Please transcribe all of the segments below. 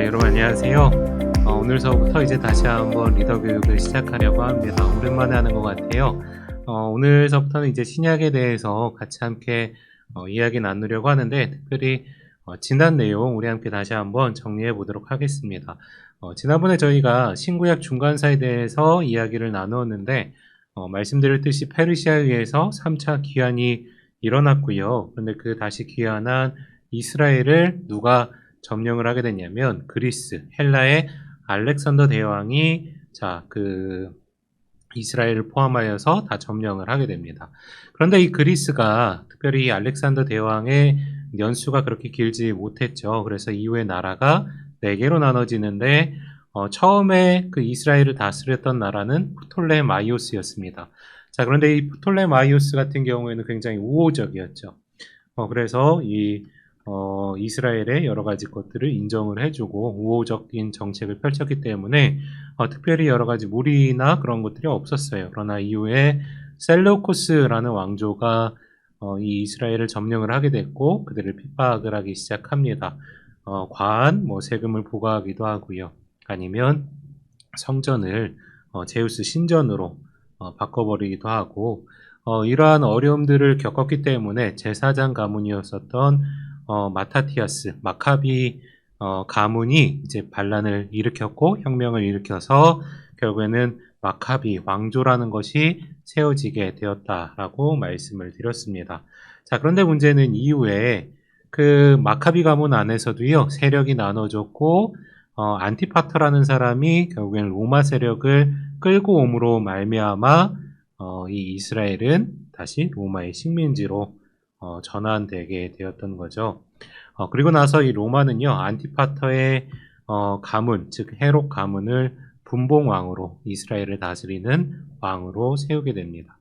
여러분 안녕하세요. 오늘서부터 이제 다시 한번 리더 교육을 시작하려고 합니다. 오랜만에 하는 것 같아요. 오늘서부터는 이제 신약에 대해서 같이 함께 이야기 나누려고 하는데, 특별히 지난 내용 우리 함께 다시 한번 정리해 보도록 하겠습니다. 지난번에 저희가 신구약 중간사에 대해서 이야기를 나누었는데, 말씀드렸듯이 페르시아에서 3차 귀환이 일어났고요. 그런데 그 다시 귀환한 이스라엘을 누가 점령을 하게 됐냐면 그리스, 헬라의 알렉산더 대왕이 이스라엘을 포함하여서 다 점령을 하게 됩니다. 그런데 이 그리스가 특별히 알렉산더 대왕의 연수가 그렇게 길지 못했죠. 그래서 이후에 나라가 4개로 나눠지는데 처음에 그 이스라엘을 다스렸던 나라는 프톨레마이오스였습니다. 자, 그런데 이 프톨레마이오스 같은 경우에는 굉장히 우호적이었죠. 그래서 이스라엘의 여러 가지 것들을 인정을 해주고 우호적인 정책을 펼쳤기 때문에 특별히 여러 가지 무리나 그런 것들이 없었어요. 그러나 이후에 셀루코스라는 왕조가 이 이스라엘을 점령을 하게 됐고 그들을 핍박을 하기 시작합니다. 과한 세금을 부과하기도 하고요. 아니면 성전을 제우스 신전으로 바꿔버리기도 하고 이러한 어려움들을 겪었기 때문에 제사장 가문이었었던 마타티아스, 마카비 가문이 이제 반란을 일으켰고 혁명을 일으켜서 결국에는 마카비 왕조라는 것이 세워지게 되었다라고 말씀을 드렸습니다. 자, 그런데 문제는 이후에 그 마카비 가문 안에서도요 세력이 나눠졌고 안티파터라는 사람이 결국에는 로마 세력을 끌고 옴으로 말미암아 이 이스라엘은 다시 로마의 식민지로 전환되게 되었던 거죠. 그리고 나서 이 로마는요, 안티파터의 가문, 즉 헤롯 가문을 분봉왕으로 이스라엘을 다스리는 왕으로 세우게 됩니다.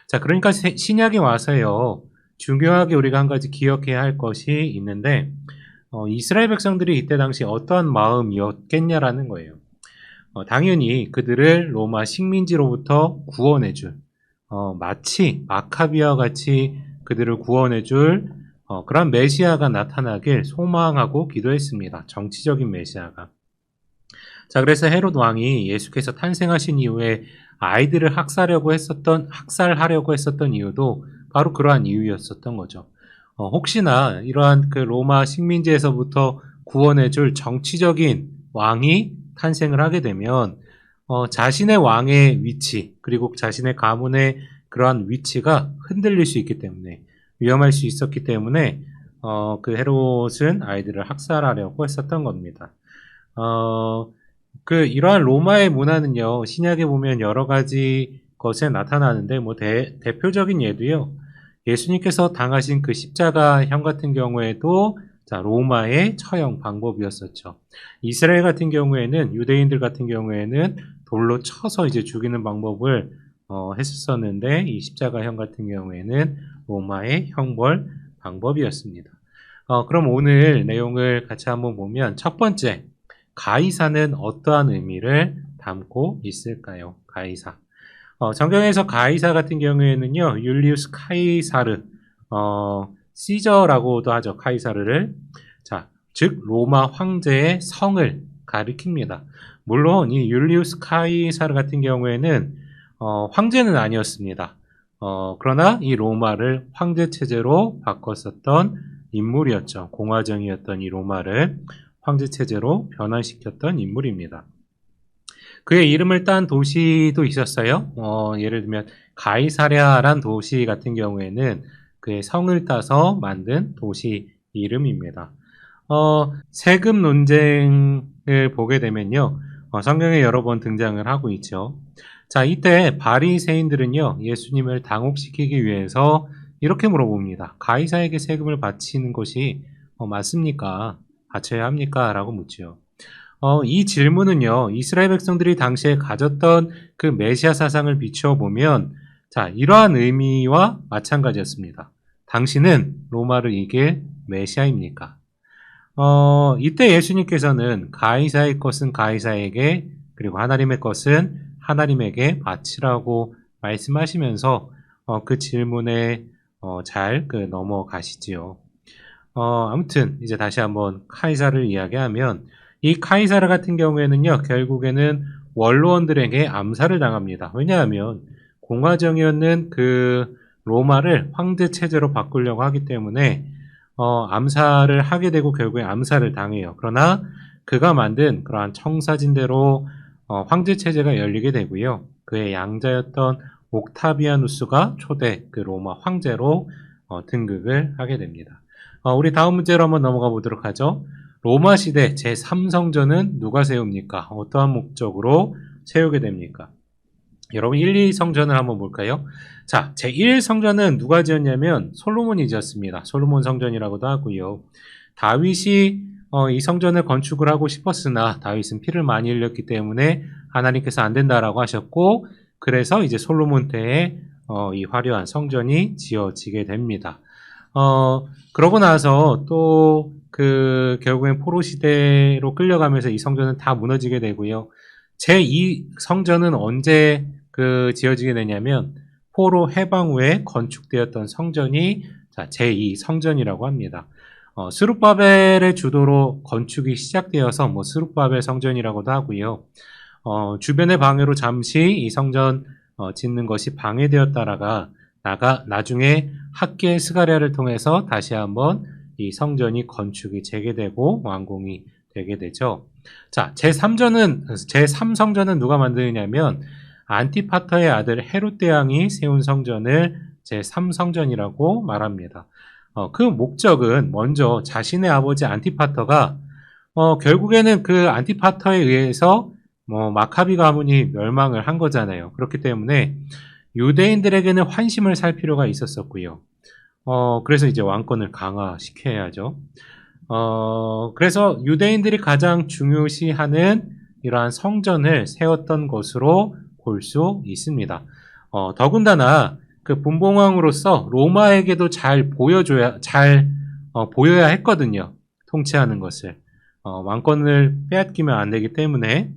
자, 그러니까 신약에 와서요, 중요하게 우리가 한 가지 기억해야 할 것이 있는데, 이스라엘 백성들이 이때 당시 어떠한 마음이었겠냐라는 거예요. 당연히 그들을 로마 식민지로부터 구원해줄, 마치 마카비와 같이 그들을 구원해줄 그런 메시아가 나타나길 소망하고 기도했습니다. 정치적인 메시아가. 자, 그래서 헤롯 왕이 예수께서 탄생하신 이후에 아이들을 학살하려고 했었던 이유도 바로 그러한 이유였었던 거죠. 혹시나 이러한 그 로마 식민지에서부터 구원해줄 정치적인 왕이 탄생을 하게 되면 자신의 왕의 위치 그리고 자신의 가문의 그러한 위치가 흔들릴 수 있기 때문에 위험할 수 있었기 때문에 그 헤롯은 아이들을 학살하려고 했었던 겁니다. 이러한 로마의 문화는요 신약에 보면 여러 가지 것에 나타나는데 대표적인 예도요 예수님께서 당하신 그 십자가형 같은 경우에도 로마의 처형 방법이었었죠. 이스라엘 같은 경우에는 유대인들 같은 경우에는 돌로 쳐서 이제 죽이는 방법을 했었는데 이 십자가형 같은 경우에는 로마의 형벌 방법이었습니다. 그럼 오늘 내용을 같이 한번 보면 첫 번째, 가이사는 어떠한 의미를 담고 있을까요? 가이사. 성경에서 가이사 같은 경우에는요, 율리우스 카이사르, 시저라고도 하죠, 카이사르를. 자, 즉, 로마 황제의 성을 가리킵니다. 물론, 이 율리우스 카이사르 같은 경우에는, 황제는 아니었습니다. 그러나 이 로마를 황제 체제로 바꿨었던 인물이었죠. 공화정이었던 이 로마를 황제 체제로 변환시켰던 인물입니다. 그의 이름을 딴 도시도 있었어요. 예를 들면 가이사랴란 도시 같은 경우에는 그의 성을 따서 만든 도시 이름입니다. 세금 논쟁을 보게 되면요. 성경에 여러 번 등장을 하고 있죠. 자, 이때 바리새인들은요. 예수님을 당혹시키기 위해서 이렇게 물어봅니다. 가이사에게 세금을 바치는 것이 맞습니까? 바쳐야 합니까? 라고 묻죠. 이 질문은요, 이스라엘 백성들이 당시에 가졌던 그 메시아 사상을 비추어 보면, 자, 이러한 의미와 마찬가지였습니다. 당신은 로마를 이길 메시아입니까? 이때 예수님께서는 가이사의 것은 가이사에게, 그리고 하나님의 것은 하나님에게 바치라고 말씀하시면서, 그 질문에, 잘 넘어가시지요. 아무튼, 이제 다시 한번 카이사를 이야기하면, 이 카이사르 같은 경우에는요, 결국에는 원로원들에게 암살을 당합니다. 왜냐하면 공화정이었는 그 로마를 황제 체제로 바꾸려고 하기 때문에 암살을 하게 되고 결국에 암살을 당해요. 그러나 그가 만든 그러한 청사진대로 황제 체제가 열리게 되고요. 그의 양자였던 옥타비아누스가 초대 그 로마 황제로 등극을 하게 됩니다. 우리 다음 문제로 한번 넘어가 보도록 하죠. 로마 시대 제3성전은 누가 세웁니까? 어떠한 목적으로 세우게 됩니까? 여러분 1, 2성전을 한번 볼까요? 자, 제1성전은 누가 지었냐면 솔로몬이 지었습니다. 솔로몬 성전이라고도 하고요. 다윗이 이 성전을 건축을 하고 싶었으나 다윗은 피를 많이 흘렸기 때문에 하나님께서 안 된다라고 하셨고, 그래서 이제 솔로몬 때에 이 화려한 성전이 지어지게 됩니다. 그러고 나서 또 결국엔 포로 시대로 끌려가면서 이 성전은 다 무너지게 되고요. 제2성전은 언제 지어지게 되냐면 포로 해방 후에 건축되었던 성전이 제2성전이라고 합니다. 스룹바벨의 주도로 건축이 시작되어서 스룹바벨 성전이라고도 하고요. 주변의 방해로 잠시 이 성전 짓는 것이 방해되었다가 나중에 학계 스가랴를 통해서 다시 한번 이 성전이 건축이 재개되고 완공이 되게 되죠. 자, 제3성전은 누가 만드느냐면 안티파터의 아들 헤롯 대왕이 세운 성전을 제3성전이라고 말합니다. 그 목적은 먼저 자신의 아버지 안티파터가 결국에는 그 안티파터에 의해서 마카비 가문이 멸망을 한 거잖아요. 그렇기 때문에 유대인들에게는 환심을 살 필요가 있었었고요. 그래서 이제 왕권을 강화시켜야죠. 그래서 유대인들이 가장 중요시하는 이러한 성전을 세웠던 것으로 볼 수 있습니다. 더군다나 그 분봉왕으로서 로마에게도 잘 보여야 했거든요. 통치하는 것을. 왕권을 빼앗기면 안 되기 때문에.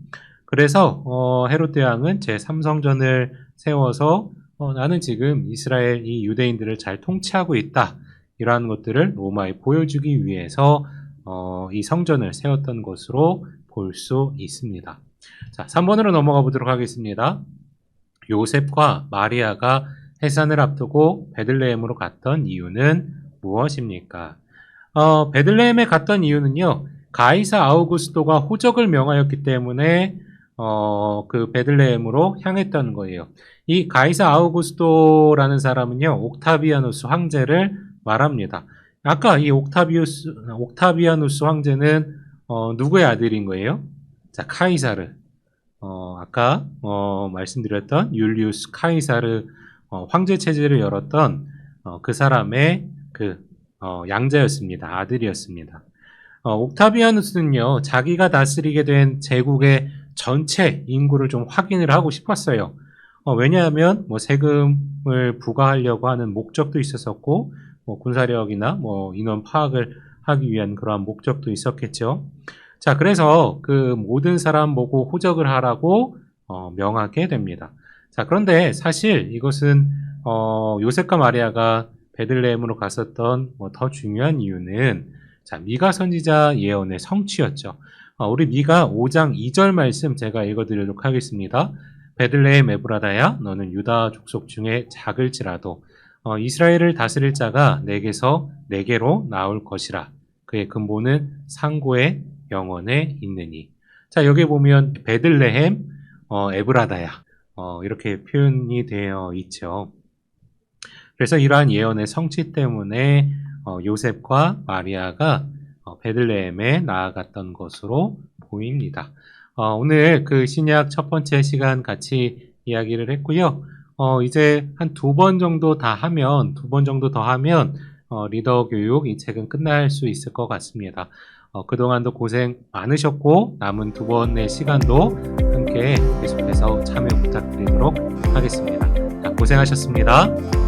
그래서 헤롯 대왕은 제3성전을 세워서 나는 지금 이스라엘 이 유대인들을 잘 통치하고 있다. 이러한 것들을 로마에 보여주기 위해서 이 성전을 세웠던 것으로 볼 수 있습니다. 자, 3번으로 넘어가 보도록 하겠습니다. 요셉과 마리아가 해산을 앞두고 베들레헴으로 갔던 이유는 무엇입니까? 베들레헴에 갔던 이유는요, 가이사 아우구스토가 호적을 명하였기 때문에 그 베들레헴으로 향했던 거예요. 이 가이사 아우구스토라는 사람은요, 옥타비아누스 황제를 말합니다. 아까 이 옥타비아누스 황제는 누구의 아들인 거예요? 자, 카이사르. 아까 말씀드렸던 율리우스 카이사르 황제 체제를 열었던 그 사람의 양자였습니다. 아들이었습니다. 옥타비아누스는요, 자기가 다스리게 된 제국의 전체 인구를 좀 확인을 하고 싶었어요. 왜냐하면 세금을 부과하려고 하는 목적도 있었었고, 군사력이나 인원 파악을 하기 위한 그러한 목적도 있었겠죠. 자, 그래서 그 모든 사람 보고 호적을 하라고 명하게 됩니다. 자, 그런데 사실 이것은 요셉과 마리아가 베들레헴으로 갔었던 더 중요한 이유는 미가 선지자 예언의 성취였죠. 우리 미가 5장 2절 말씀 제가 읽어드리도록 하겠습니다. 베들레헴 에브라다야, 너는 유다 족속 중에 작을지라도 이스라엘을 다스릴 자가 내게로 나올 것이라. 그의 근본은 상고의 영원에 있느니. 자, 여기 보면 베들레헴 에브라다야 이렇게 표현이 되어 있죠. 그래서 이러한 예언의 성취 때문에 요셉과 마리아가 베들레헴에 나아갔던 것으로 보입니다. 오늘 그 신약 첫 번째 시간 같이 이야기를 했고요. 이제 한 2번 정도 더 하면 리더 교육 이 책은 끝날 수 있을 것 같습니다. 그동안도 고생 많으셨고 남은 2번의 시간도 함께 계속해서 참여 부탁드리도록 하겠습니다. 자, 고생하셨습니다.